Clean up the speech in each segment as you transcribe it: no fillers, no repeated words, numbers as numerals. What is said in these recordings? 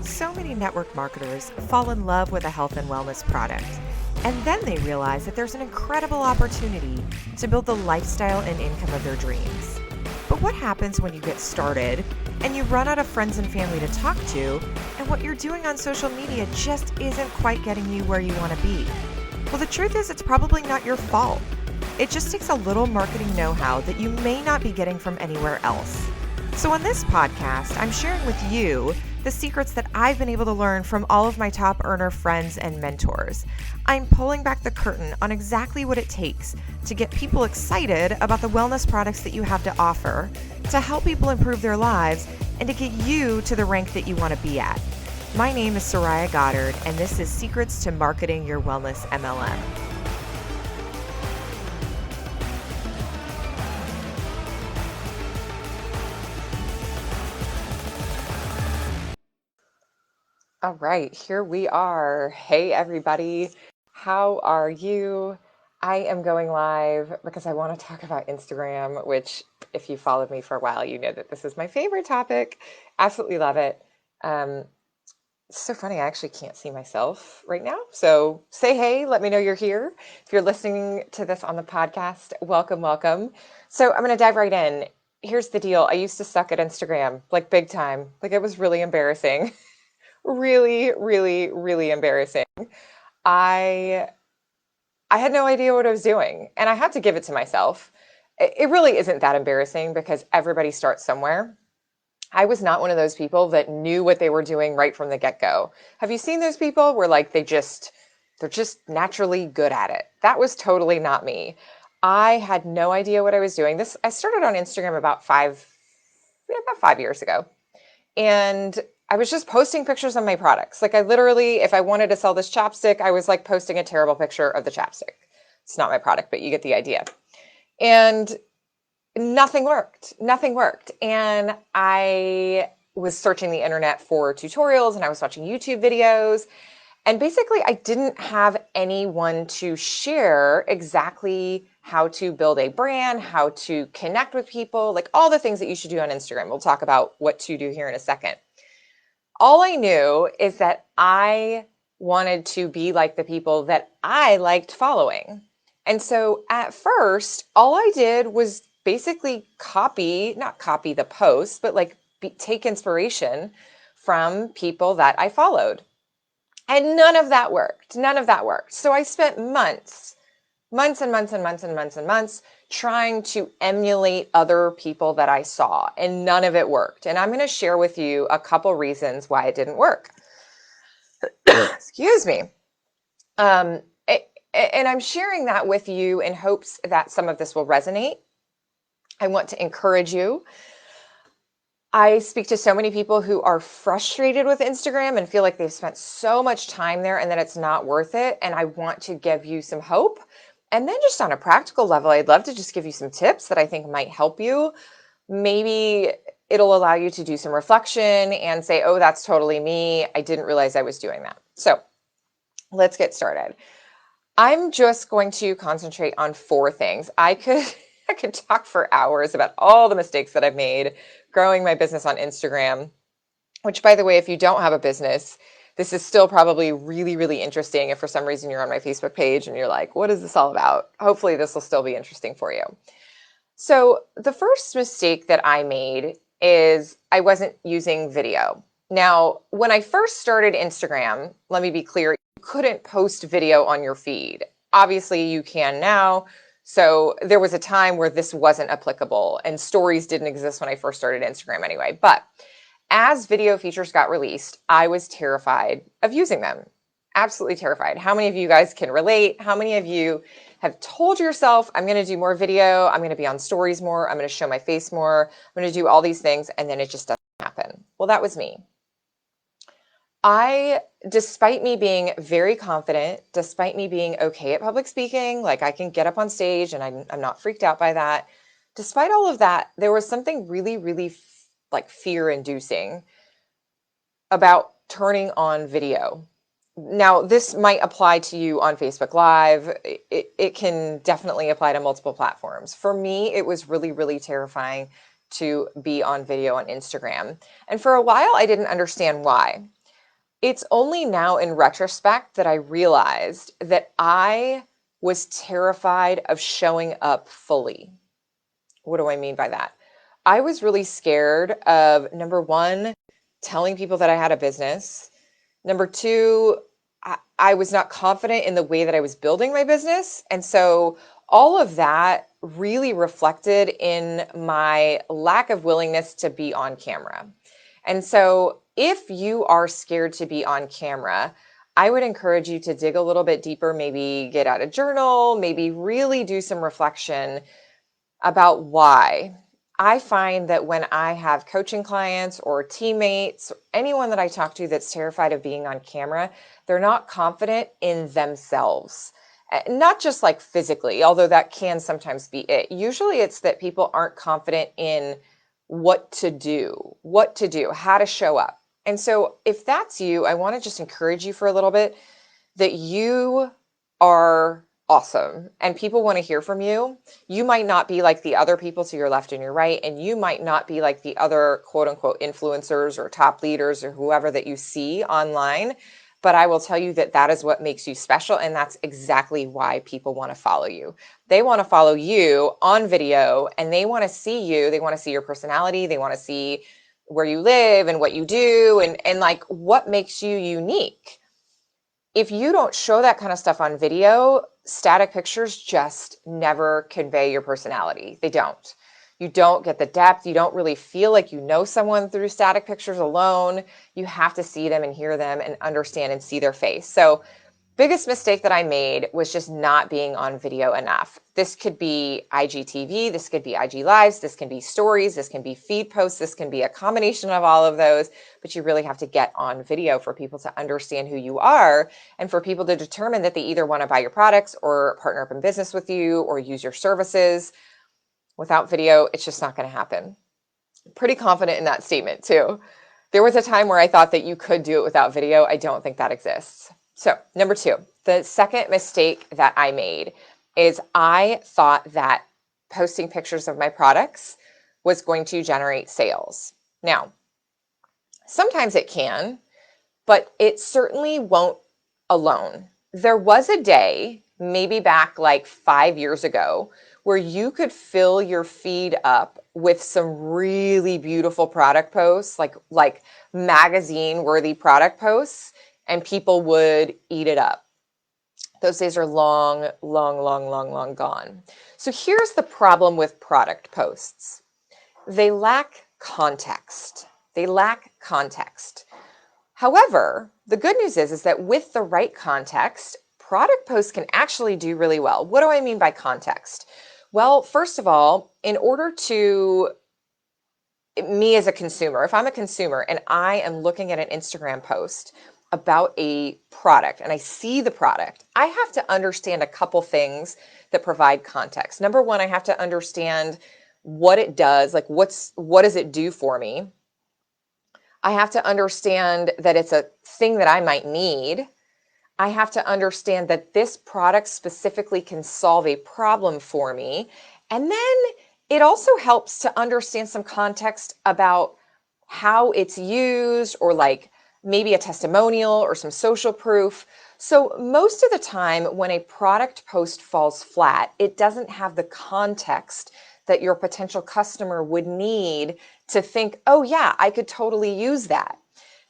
So many network marketers fall in love with a health and wellness product, and then they realize that there's an incredible opportunity to build the lifestyle and income of their dreams. But what happens when you get started and you run out of friends and family to talk to, and what you're doing on social media just isn't quite getting you where you want to be? Well, the truth is, it's probably not your fault. It just takes a little marketing know-how that you may not be getting from anywhere else. So on this podcast, I'm sharing with you the secrets that I've been able to learn from all of my top earner friends and mentors. I'm pulling back the curtain on exactly what it takes to get people excited about the wellness products that you have to offer, to help people improve their lives, and to get you to the rank that you want to be at. My name is Soraya Goddard, and this is Secrets to Marketing Your Wellness MLM. All right, here we are. Hey, everybody. How are you? I am going live because I want to talk about Instagram, which, if you followed me for a while, you know that this is my favorite topic. Absolutely love it. It's so funny. I actually can't see myself right now. So say hey, let me know you're here. If you're listening to this on the podcast, welcome, welcome. So I'm going to dive right in. Here's the deal. I used to suck at Instagram, like big time. Like it was really embarrassing. Really embarrassing. I I had no idea what I was doing, and I had to give it to myself. It really isn't that embarrassing because everybody starts somewhere. I was not one of those people that knew what they were doing right from the get-go. Have you seen those people where like they're just naturally good at it? That was totally not me. I had no idea what I was doing. I started on Instagram about 5 years ago. And I was just posting pictures of my products. Like I literally, if I wanted to sell this chapstick, I was like posting a terrible picture of the chapstick. It's not my product, but you get the idea. And nothing worked. Nothing worked. And I was searching the internet for tutorials and I was watching YouTube videos. And basically, I didn't have anyone to share exactly how to build a brand, how to connect with people, like all the things that you should do on Instagram. We'll talk about what to do here in a second. All I knew is that I wanted to be like the people that I liked following. And so at first, all I did was basically not copy the post, but like take inspiration from people that I followed. And none of that worked. None of that worked. So I spent months trying to emulate other people that I saw, and none of it worked. And I'm going to share with you a couple reasons why it didn't work. Excuse me. And I'm sharing that with you in hopes that some of this will resonate. I want to encourage you. I speak to so many people who are frustrated with Instagram and feel like they've spent so much time there and that it's not worth it. And I want to give you some hope. And then just on a practical level, I'd love to just give you some tips that I think might help you. Maybe it'll allow you to do some reflection and say, oh, that's totally me. I didn't realize I was doing that. So let's get started. I'm just going to concentrate on 4 things. I could talk for hours about all the mistakes that I've made growing my business on Instagram, which, by the way, if you don't have a business, this is still probably really interesting. If for some reason you're on my Facebook page and you're like, what is this all about? Hopefully this will still be interesting for you. So the first mistake that I made is I wasn't using video. Now, when I first started Instagram, let me be clear, you couldn't post video on your feed. Obviously you can now. So there was a time where this wasn't applicable and stories didn't exist when I first started Instagram anyway. But as video features got released, I was terrified of using them. Absolutely terrified. How many of you guys can relate? How many of you have told yourself, I'm going to do more video, I'm going to be on stories more, I'm going to show my face more, I'm going to do all these things, and then it just doesn't happen? Well, that was me. Despite me being very confident, despite me being okay at public speaking, like I can get up on stage and I'm not freaked out by that. Despite all of that, there was something really like fear-inducing about turning on video. Now, this might apply to you on Facebook Live. It can definitely apply to multiple platforms. For me, it was really terrifying to be on video on Instagram. And for a while, I didn't understand why. It's only now in retrospect that I realized that I was terrified of showing up fully. What do I mean by that? I was really scared of, number one, telling people that I had a business. Number two, I was not confident in the way that I was building my business. And so all of that really reflected in my lack of willingness to be on camera. And so if you are scared to be on camera, I would encourage you to dig a little bit deeper, maybe get out a journal, maybe really do some reflection about why. I find that when I have coaching clients or teammates, anyone that I talk to that's terrified of being on camera, they're not confident in themselves. Not just like physically, although that can sometimes be it. Usually it's that people aren't confident in what to do, how to show up. And so if that's you, I want to just encourage you for a little bit that you are awesome and people want to hear from you. You might not be like the other people to your left and your right, and you might not be like the other quote unquote influencers or top leaders or whoever that you see online. But I will tell you that that is what makes you special. And that's exactly why people want to follow you. They want to follow you on video and they want to see you. They want to see your personality. They want to see where you live and what you do and like what makes you unique. If you don't show that kind of stuff on video, static pictures just never convey your personality. They don't. You don't get the depth. You don't really feel like you know someone through static pictures alone. You have to see them and hear them and understand and see their face. So biggest mistake that I made was just not being on video enough. This could be IGTV, this could be IG Lives, this can be stories, this can be feed posts, this can be a combination of all of those, but you really have to get on video for people to understand who you are and for people to determine that they either want to buy your products or partner up in business with you or use your services. Without video, it's just not going to happen. Pretty confident in that statement too. There was a time where I thought that you could do it without video. I don't think that exists. So, number two, the second mistake that I made is I thought that posting pictures of my products was going to generate sales. Now, sometimes it can, but it certainly won't alone. There was a day, maybe back like 5 years ago, where you could fill your feed up with some really beautiful product posts, like magazine-worthy product posts, and people would eat it up. Those days are long gone. So here's the problem with product posts. They lack context. However, the good news is that with the right context, product posts can actually do really well. What do I mean by context? Well, first of all, in order to me as a consumer, if I'm a consumer and I am looking at an Instagram post about a product and I see the product, I have to understand a couple things that provide context. Number one, I have to understand what it does, like what does it do for me? I have to understand that it's a thing that I might need. I have to understand that this product specifically can solve a problem for me. And then it also helps to understand some context about how it's used or like maybe a testimonial or some social proof. So most of the time when a product post falls flat, it doesn't have the context that your potential customer would need to think, oh yeah, I could totally use that.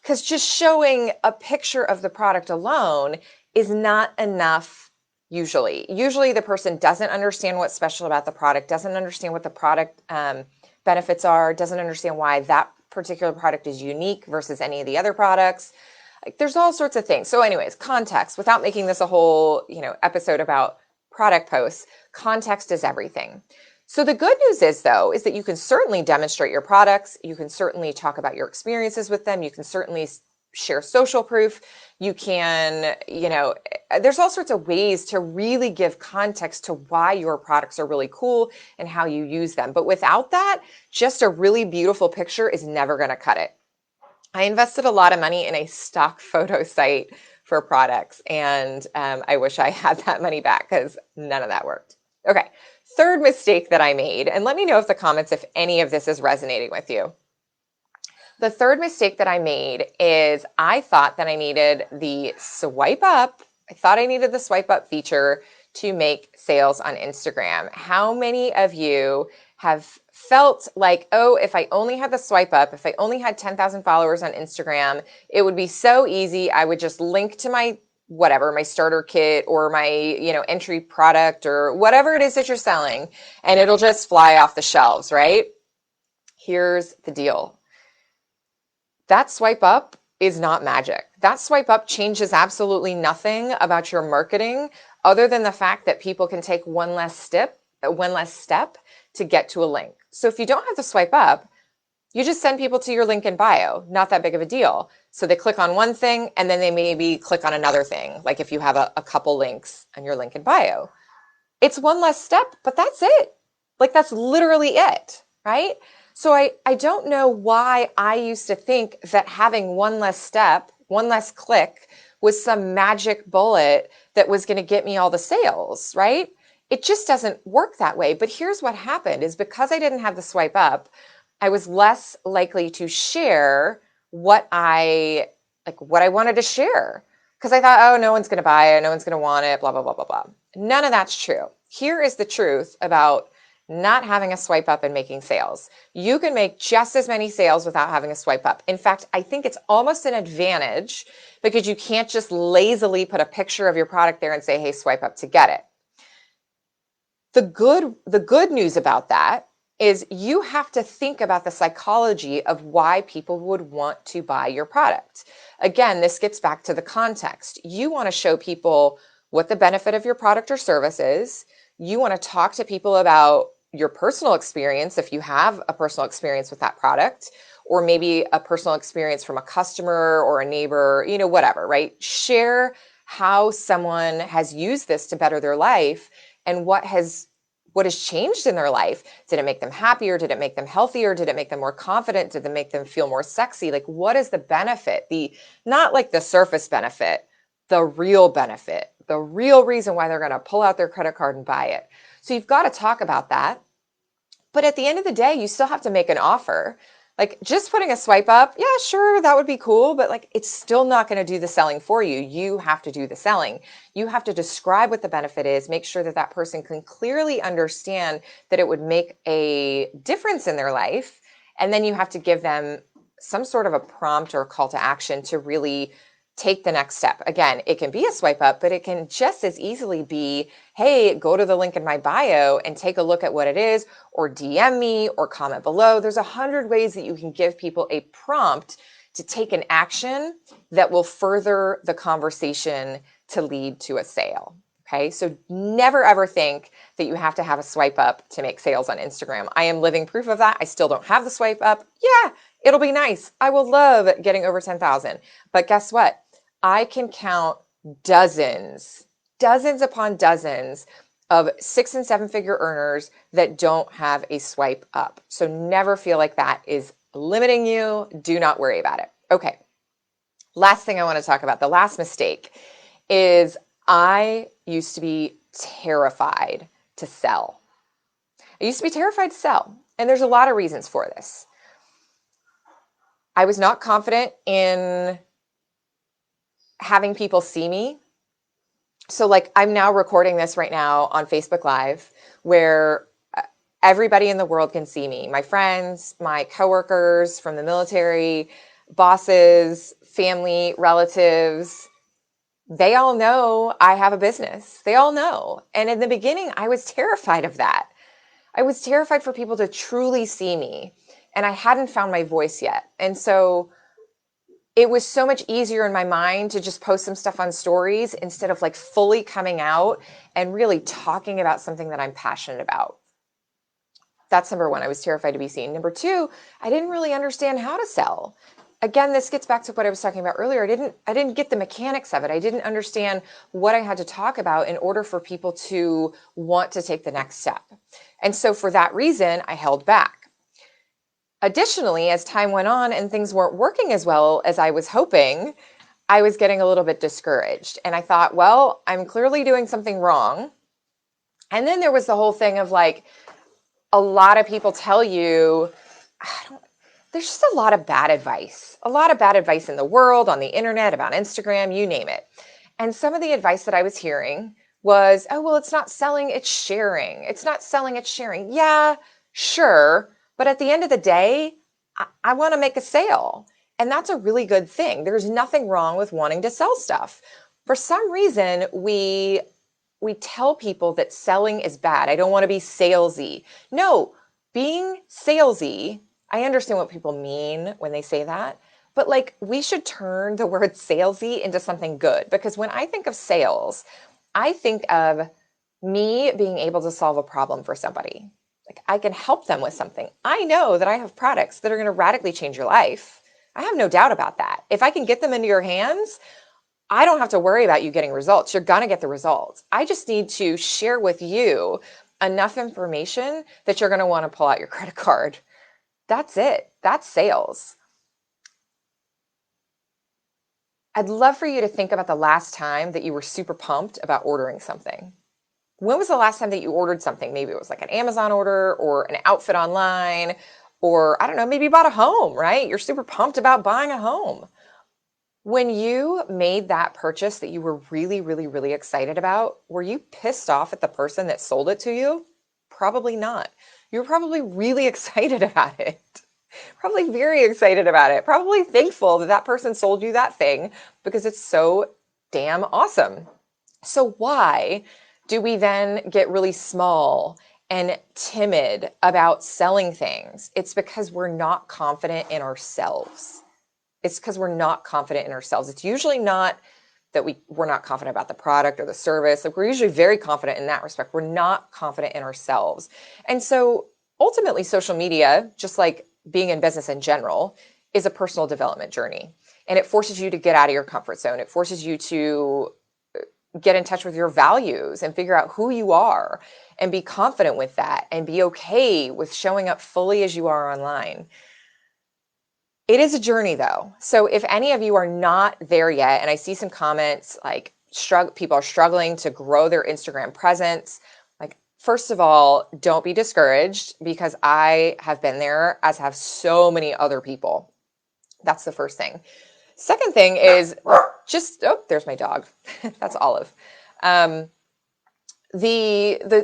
Because just showing a picture of the product alone is not enough usually. Usually the person doesn't understand what's special about the product, doesn't understand what the product benefits are, doesn't understand why that particular product is unique versus any of the other products. Like there's all sorts of things. So anyways, context, without making this a whole, episode about product posts, context is everything. So the good news is though, is that you can certainly demonstrate your products. You can certainly talk about your experiences with them. You can certainly share social proof. You can, there's all sorts of ways to really give context to why your products are really cool and how you use them. But without that, just a really beautiful picture is never going to cut it. I invested a lot of money in a stock photo site for products, and I wish I had that money back because none of that worked. Okay, third mistake that I made, and let me know if the comments, if any of this is resonating with you. The third mistake that I made is I thought that I needed the swipe up. I thought I needed the swipe up feature to make sales on Instagram. How many of you have felt like, oh, if I only had the swipe up, if I only had 10,000 followers on Instagram, it would be so easy. I would just link to my whatever, my starter kit or my, entry product or whatever it is that you're selling, and it'll just fly off the shelves, right? Here's the deal. That swipe up is not magic. That swipe up changes absolutely nothing about your marketing other than the fact that people can take one less step to get to a link. So if you don't have the swipe up, you just send people to your link in bio. Not that big of a deal. So they click on one thing and then they maybe click on another thing. Like if you have a couple links on your link in bio, it's one less step, but that's it. Like that's literally it, right? So I don't know why I used to think that having one less step, one less click was some magic bullet that was going to get me all the sales, right? It just doesn't work that way. But here's what happened is because I didn't have the swipe up, I was less likely to share what I wanted to share. Because I thought, oh, no one's going to buy it, no one's going to want it, blah, blah, blah, blah, blah. None of that's true. Here is the truth about not having a swipe up and making sales. You can make just as many sales without having a swipe up. In fact, I think it's almost an advantage because you can't just lazily put a picture of your product there and say, hey, swipe up to get it. The good news about that is you have to think about the psychology of why people would want to buy your product. Again, this gets back to the context. You want to show people what the benefit of your product or service is. You want to talk to people about your personal experience, if you have a personal experience with that product, or maybe a personal experience from a customer or a neighbor, whatever, right? Share how someone has used this to better their life and what has changed in their life. Did it make them happier? Did it make them healthier? Did it make them more confident? Did it make them feel more sexy? Like, what is the benefit? Not like the surface benefit, the real benefit, the real reason why they're going to pull out their credit card and buy it. So you've got to talk about that. But at the end of the day, you still have to make an offer. Like just putting a swipe up, yeah, sure, that would be cool, but like it's still not going to do the selling for you. You have to do the selling. You have to describe what the benefit is, make sure that that person can clearly understand that it would make a difference in their life. And then you have to give them some sort of a prompt or call to action to really take the next step. Again, it can be a swipe up, but it can just as easily be, hey, go to the link in my bio and take a look at what it is, or DM me or comment below. There's 100 ways that you can give people a prompt to take an action that will further the conversation to lead to a sale. Okay, so never ever think that you have to have a swipe up to make sales on Instagram. I am living proof of that. I still don't have the swipe up. Yeah, it'll be nice. I will love getting over 10,000. But guess what? I can count dozens upon dozens of 6 and 7 figure earners that don't have a swipe up. So never feel like that is limiting you. Do not worry about it. Okay. Last thing I want to talk about, the last mistake is I used to be terrified to sell. I used to be terrified to sell. And there's a lot of reasons for this. I was not confident in having people see me. So like I'm now recording this right now on Facebook Live where everybody in the world can see me. My friends, my coworkers from the military, bosses, family, relatives, they all know I have a business. They all know. And in the beginning, I was terrified of that. I was terrified for people to truly see me. And I hadn't found my voice yet. And so it was so much easier in my mind to just post some stuff on stories instead of like fully coming out and really talking about something that I'm passionate about. That's number one. I was terrified to be seen. Number two, I didn't really understand how to sell. Again, this gets back to what I was talking about earlier. I didn't get the mechanics of it. I didn't understand what I had to talk about in order for people to want to take the next step. And so for that reason, I held back. Additionally, as time went on and things weren't working as well as I was hoping, I was getting a little bit discouraged. And I thought, well, I'm clearly doing something wrong. And then there was the whole thing of like, a lot of people tell you, there's just a lot of bad advice, in the world, on the internet, about Instagram, you name it. And some of the advice that I was hearing was, oh, well, it's not selling, it's sharing. It's not selling, it's sharing. Yeah, sure. But at the end of the day, I want to make a sale. And that's a really good thing. There's nothing wrong with wanting to sell stuff. For some reason, we tell people that selling is bad. I don't want to be salesy. No, being salesy, I understand what people mean when they say that, but like we should turn the word salesy into something good, because when I think of sales, I think of me being able to solve a problem for somebody. Like I can help them with something. I know that I have products that are going to radically change your life. I have no doubt about that. If I can get them into your hands, I don't have to worry about you getting results. You're going to get the results. I just need to share with you enough information that you're going to want to pull out your credit card. That's it. That's sales. I'd love for you to think about the last time that you were super pumped about ordering something. When was the last time that you ordered something? Maybe it was like an Amazon order or an outfit online, or I don't know, maybe you bought a home, right? You're super pumped about buying a home. When you made that purchase that you were really, really, really excited about, were you pissed off at the person that sold it to you? Probably not. You were probably really excited about it. Probably very excited about it. Probably thankful that that person sold you that thing because it's so damn awesome. So why do we then get really small and timid about selling things? It's because we're not confident in ourselves. It's because we're not confident in ourselves. It's usually not that we're not confident about the product or the service. Like we're usually very confident in that respect. We're not confident in ourselves. And so ultimately social media, just like being in business in general, is a personal development journey. And it forces you to get out of your comfort zone. It forces you to get in touch with your values and figure out who you are and be confident with that and be okay with showing up fully as you are online. It is a journey though. So if any of you are not there yet, and I see some comments like people are struggling to grow their Instagram presence, like first of all, don't be discouraged because I have been there, as have so many other people. That's the first thing. Second thing is just, oh, there's my dog. That's Olive. The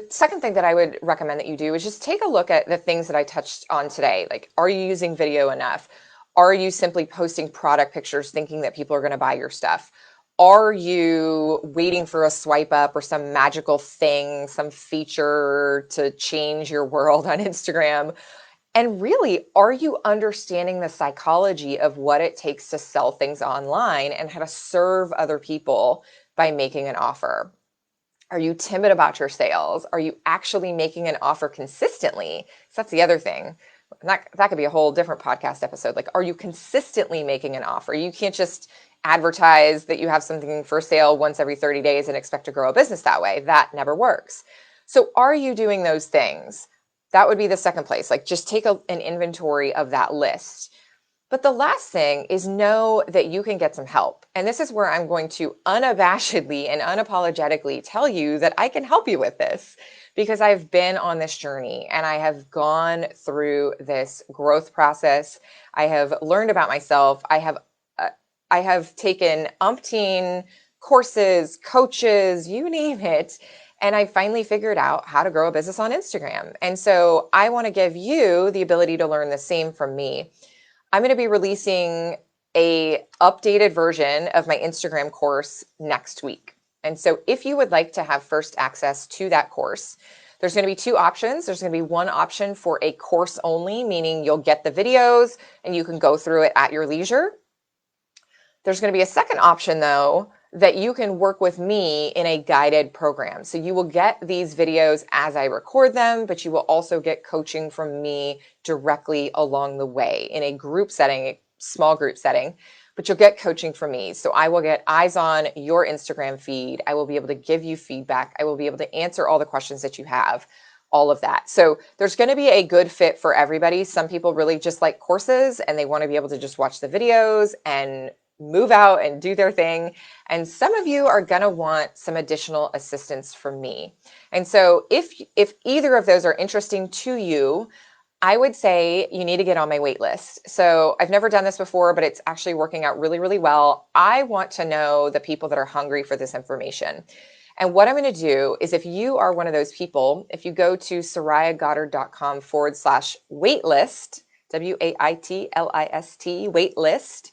second thing that I would recommend that you do is just take a look at the things that I touched on today. Like, are you using video enough? Are you simply posting product pictures thinking that people are going to buy your stuff? Are you waiting for a swipe up or some magical thing, some feature to change your world on Instagram? And really, are you understanding the psychology of what it takes to sell things online and how to serve other people by making an offer? Are you timid about your sales? Are you actually making an offer consistently? So that's the other thing. That could be a whole different podcast episode. Like, are you consistently making an offer? You can't just advertise that you have something for sale once every 30 days and expect to grow a business that way. That never works. So are you doing those things? That would be the second place. Like, just take an inventory of that list. But the last thing is know that you can get some help. And this is where I'm going to unabashedly and unapologetically tell you that I can help you with this, because I've been on this journey and I have gone through this growth process. I have learned about myself. I have taken umpteen courses, coaches, you name it. And I finally figured out how to grow a business on Instagram. And so I want to give you the ability to learn the same from me. I'm going to be releasing a updated version of my Instagram course next week. And so if you would like to have first access to that course, there's going to be two options. There's going to be one option for a course only, meaning you'll get the videos and you can go through it at your leisure. There's going to be a second option though, that you can work with me in a guided program. So you will get these videos as I record them, but you will also get coaching from me directly along the way in a group setting, a small group setting, but you'll get coaching from me. So I will get eyes on your Instagram feed. I will be able to give you feedback. I will be able to answer all the questions that you have, all of that. So there's going to be a good fit for everybody. Some people really just like courses and they want to be able to just watch the videos and move out and do their thing. And some of you are going to want some additional assistance from me. And so if either of those are interesting to you, I would say you need to get on my wait list. So I've never done this before, but it's actually working out really, really well. I want to know the people that are hungry for this information. And what I'm going to do is, if you are one of those people, if you go to sorayagoddard.com/waitlist, WAITLIST, waitlist,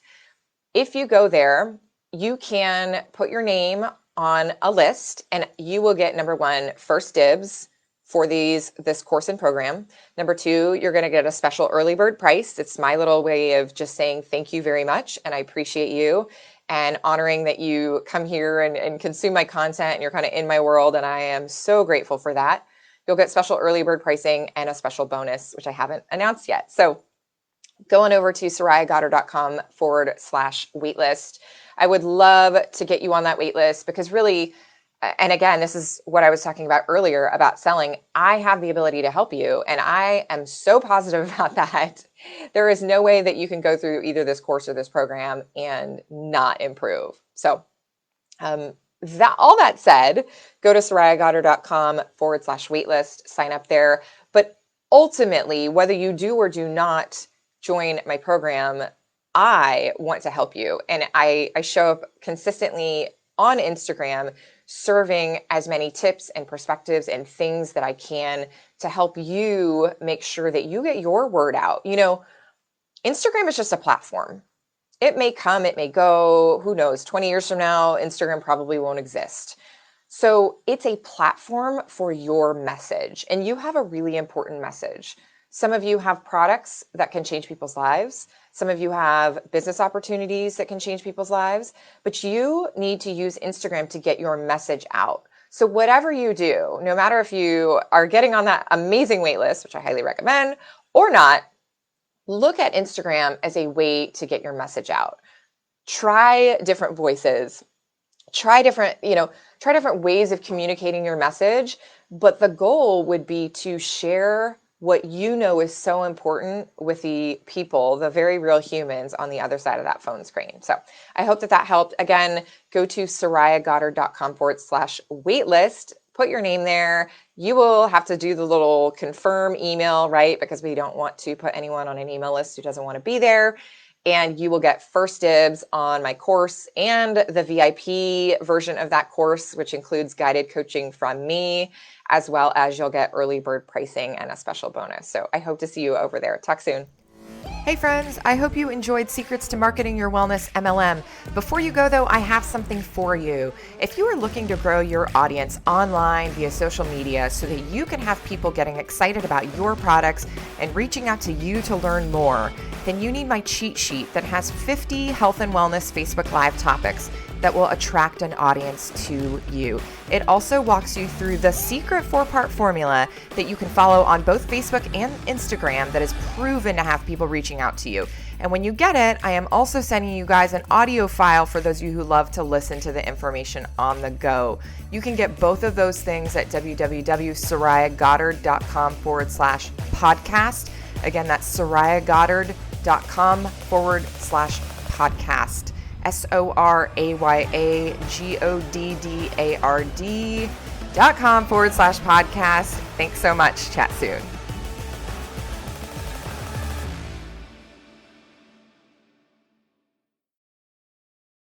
if you go there, you can put your name on a list and you will get, number one, first dibs for this course and program. Number two, you're going to get a special early bird price. It's my little way of just saying thank you very much and I appreciate you and honoring that you come here and consume my content and you're kind of in my world, and I am so grateful for that. You'll get special early bird pricing and a special bonus, which I haven't announced yet. So go on over to sorayagoddard.com/waitlist. I would love to get you on that waitlist because really, and again, this is what I was talking about earlier about selling. I have the ability to help you, and I am so positive about that. There is no way that you can go through either this course or this program and not improve. So all that said, go to sorayagoddard.com/waitlist, sign up there. But ultimately, whether you do or do not join my program, I want to help you. And I show up consistently on Instagram, serving as many tips and perspectives and things that I can to help you make sure that you get your word out. You know, Instagram is just a platform. It may come, it may go, who knows, 20 years from now, Instagram probably won't exist. So it's a platform for your message, and you have a really important message. Some of you have products that can change people's lives. Some of you have business opportunities that can change people's lives, but you need to use Instagram to get your message out. So whatever you do, no matter if you are getting on that amazing wait list, which I highly recommend, or not, look at Instagram as a way to get your message out. Try different voices, try different ways of communicating your message, but the goal would be to share what you know is so important with the people, the very real humans on the other side of that phone screen. So I hope that helped. Again, go to sorayagoddard.com/waitlist, put your name there. You will have to do the little confirm email, right? Because we don't want to put anyone on an email list who doesn't want to be there. And you will get first dibs on my course and the VIP version of that course, which includes guided coaching from me, as well as you'll get early bird pricing and a special bonus. So I hope to see you over there. Talk soon. Hey friends, I hope you enjoyed Secrets to Marketing Your Wellness MLM. Before you go though, I have something for you. If you are looking to grow your audience online via social media so that you can have people getting excited about your products and reaching out to you to learn more, then you need my cheat sheet that has 50 health and wellness Facebook Live topics that will attract an audience to you. It also walks you through the secret 4-part formula that you can follow on both Facebook and Instagram that is proven to have people reaching out to you. And when you get it, I am also sending you guys an audio file for those of you who love to listen to the information on the go. You can get both of those things at www.sorayagoddard.com/podcast. Again, that's sorayagoddard.com/podcast. SORAYAGODDARD.com/podcast. Thanks so much. Chat soon.